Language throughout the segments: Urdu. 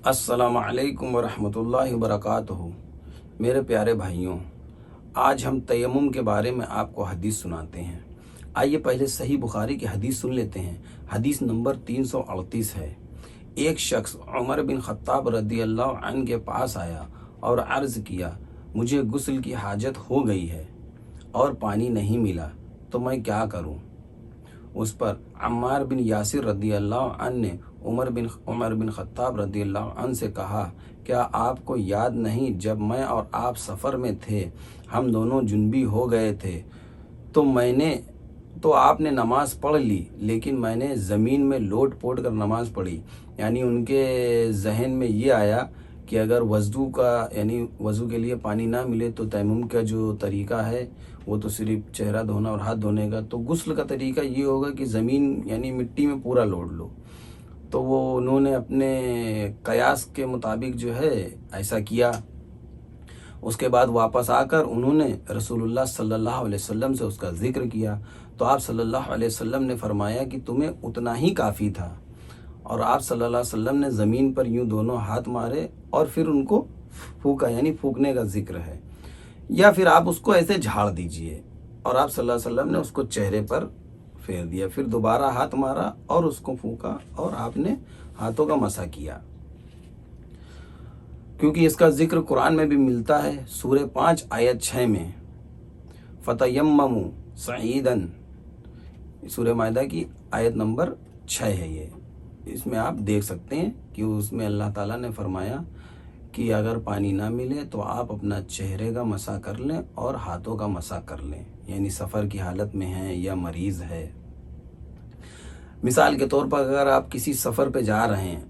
السلام علیکم ورحمۃ اللہ وبرکاتہ۔ میرے پیارے بھائیوں، آج ہم تیمم کے بارے میں آپ کو حدیث سناتے ہیں۔ آئیے پہلے صحیح بخاری کی حدیث سن لیتے ہیں۔ حدیث نمبر 338 ہے۔ ایک شخص عمر بن خطاب رضی اللہ عنہ کے پاس آیا اور عرض کیا، مجھے غسل کی حاجت ہو گئی ہے اور پانی نہیں ملا تو میں کیا کروں؟ اس پر عمار بن یاسر رضی اللہ عنہ نے عمر بن خطاب رضی اللہ عنہ سے کہا، کیا آپ کو یاد نہیں جب میں اور آپ سفر میں تھے، ہم دونوں جنبی ہو گئے تھے تو آپ نے نماز پڑھ لی، لیکن میں نے زمین میں لوٹ پوٹ کر نماز پڑھی۔ یعنی ان کے ذہن میں یہ آیا کہ اگر وضو کے لیے پانی نہ ملے تو تیمم کا جو طریقہ ہے وہ تو صرف چہرہ دھونا اور ہاتھ دھونے کا، تو غسل کا طریقہ یہ ہوگا کہ زمین یعنی مٹی میں پورا لوٹ لو۔ تو انہوں نے اپنے قیاس کے مطابق جو ہے ایسا کیا۔ اس کے بعد واپس آ کر انہوں نے رسول اللہ صلی اللہ علیہ وسلم سے اس کا ذکر کیا، تو آپ صلی اللہ علیہ وسلم نے فرمایا کہ تمہیں اتنا ہی کافی تھا، اور آپ صلی اللہ علیہ وسلم نے زمین پر یوں دونوں ہاتھ مارے اور پھر ان کو پھونکا، یعنی پھونکنے کا ذکر ہے، یا پھر آپ اس کو ایسے جھاڑ دیجئے، اور آپ صلی اللہ علیہ وسلم نے اس کو چہرے پر پھیر دیا، پھر دوبارہ ہاتھ مارا اور اس کو پھونکا اور آپ نے ہاتھوں کا مسح کیا۔ کیونکہ اس کا ذکر قرآن میں بھی ملتا ہے، سورہ 5 آیت 6 میں، فَتَيَمَّمُوا صَعِيدًا، سورہ مائدہ کی آیت نمبر 6 ہے یہ۔ اس میں آپ دیکھ سکتے ہیں کہ اس میں اللہ تعالیٰ نے فرمایا کہ اگر پانی نہ ملے تو آپ اپنا چہرے کا مسح کر لیں اور ہاتھوں کا مسح کر لیں، یعنی سفر کی حالت میں ہیں یا مریض ہے۔ مثال کے طور پر اگر آپ کسی سفر پہ جا رہے ہیں،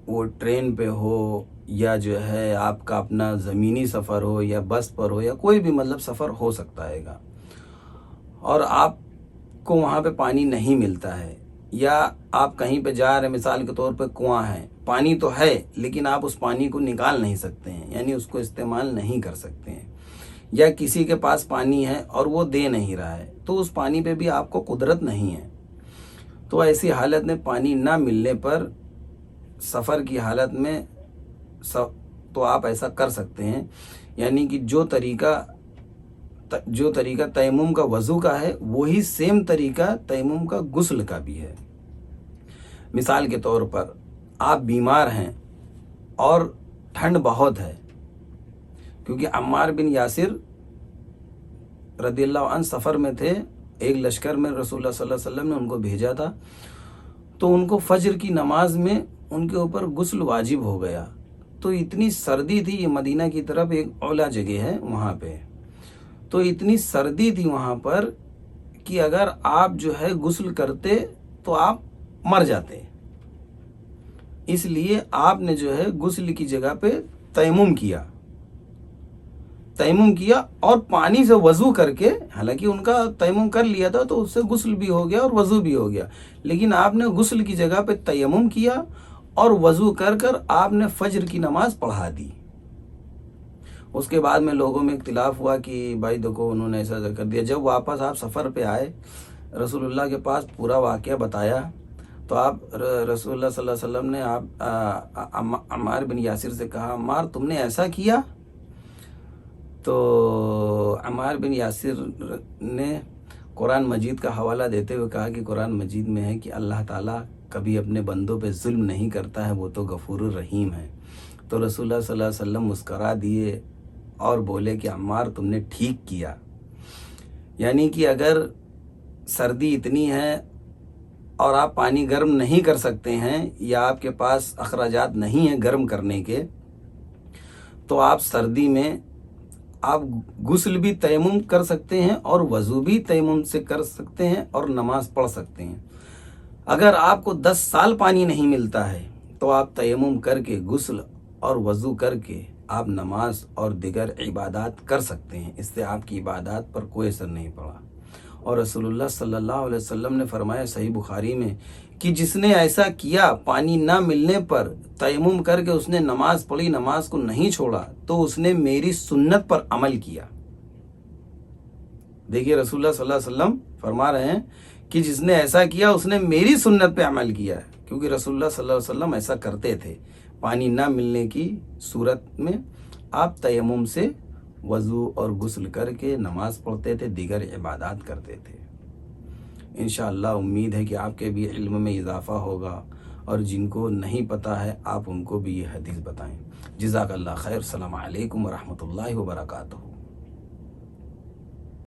وہ ٹرین پہ ہو یا جو ہے آپ کا اپنا زمینی سفر ہو یا بس پر ہو یا کوئی بھی سفر ہو سکتا ہے گا، اور آپ کو وہاں پہ پانی نہیں ملتا ہے، یا آپ کہیں پہ جا رہے ہیں، مثال کے طور پہ کنواں ہے، پانی تو ہے لیکن آپ اس پانی کو نکال نہیں سکتے ہیں، یعنی اس کو استعمال نہیں کر سکتے ہیں، یا کسی کے پاس پانی ہے اور وہ دے نہیں رہا ہے، تو اس پانی پہ بھی آپ کو قدرت نہیں ہے، تو ایسی حالت میں پانی نہ ملنے پر سفر کی حالت میں تو آپ ایسا کر سکتے ہیں، یعنی کہ جو طریقہ تیمم کا وضو کا ہے وہی سیم طریقہ تیمم کا غسل کا بھی ہے۔ مثال کے طور پر آپ بیمار ہیں اور ٹھنڈ بہت ہے، کیونکہ عمار بن یاسر رضی اللہ عنہ سفر میں تھے، ایک لشکر میں رسول اللہ صلی اللہ علیہ وسلم نے ان کو بھیجا تھا، تو ان کو فجر کی نماز میں ان کے اوپر غسل واجب ہو گیا، تو اتنی سردی تھی، یہ مدینہ کی طرف ایک اولا جگہ ہے وہاں پہ، تو اتنی سردی تھی وہاں پر کہ اگر آپ جو ہے غسل کرتے تو آپ مر جاتے، اس لیے آپ نے جو ہے غسل کی جگہ پہ تیمم کیا اور پانی سے وضو کر کے، حالانکہ ان کا تیمم کر لیا تھا تو اس سے غسل بھی ہو گیا اور وضو بھی ہو گیا، لیکن آپ نے غسل کی جگہ پہ تیمم کیا اور وضو کر آپ نے فجر کی نماز پڑھا دی۔ اس کے بعد میں لوگوں میں اختلاف ہوا کہ بھائی دیکھو انہوں نے ایسا کر دیا۔ جب واپس آپ سفر پہ آئے، رسول اللہ کے پاس پورا واقعہ بتایا، تو آپ رسول اللہ صلی اللہ علیہ وسلم نے عمار بن یاسر سے کہا، عمار تم نے ایسا کیا؟ تو عمار بن یاسر نے قرآن مجید کا حوالہ دیتے ہوئے کہا کہ قرآن مجید میں ہے کہ اللہ تعالیٰ کبھی اپنے بندوں پہ ظلم نہیں کرتا ہے، وہ تو غفور الرحیم ہے۔ تو رسول اللہ صلی اللہ علیہ وسلم مسکرا دیے اور بولے کہ عمار تم نے ٹھیک کیا، یعنی کہ اگر سردی اتنی ہے اور آپ پانی گرم نہیں کر سکتے ہیں یا آپ کے پاس اخراجات نہیں ہیں گرم کرنے کے، تو آپ سردی میں آپ غسل بھی تیمم کر سکتے ہیں اور وضو بھی تیمم سے کر سکتے ہیں اور نماز پڑھ سکتے ہیں۔ اگر آپ کو 10 سال پانی نہیں ملتا ہے تو آپ تیمم کر کے، غسل اور وضو کر کے آپ نماز اور دیگر عبادات کر سکتے ہیں، اس سے آپ کی عبادات پر کوئی اثر نہیں پڑا۔ اور رسول اللہ صلی اللہ علیہ وسلم نے فرمایا صحیح بخاری میں کہ جس نے ایسا کیا، پانی نہ ملنے پر تیمم کر کے اس نے نماز پڑھی، نماز کو نہیں چھوڑا، تو اس نے میری سنت پر عمل کیا۔ دیکھیے رسول اللہ صلی اللہ علیہ وسلم فرما رہے ہیں کہ جس نے ایسا کیا اس نے میری سنت پہ عمل کیا ہے، کیونکہ رسول اللہ صلی اللہ علیہ وسلم ایسا کرتے تھے. پانی نہ ملنے کی صورت میں آپ تیمم سے وضو اور غسل کر کے نماز پڑھتے تھے، دیگر عبادات کرتے تھے. انشاءاللہ امید ہے کہ آپ کے بھی علم میں اضافہ ہوگا، اور جن کو نہیں پتہ ہے آپ ان کو بھی یہ حدیث بتائیں. جزاک اللہ خیر. السلام علیکم ورحمۃ اللہ وبرکاتہ.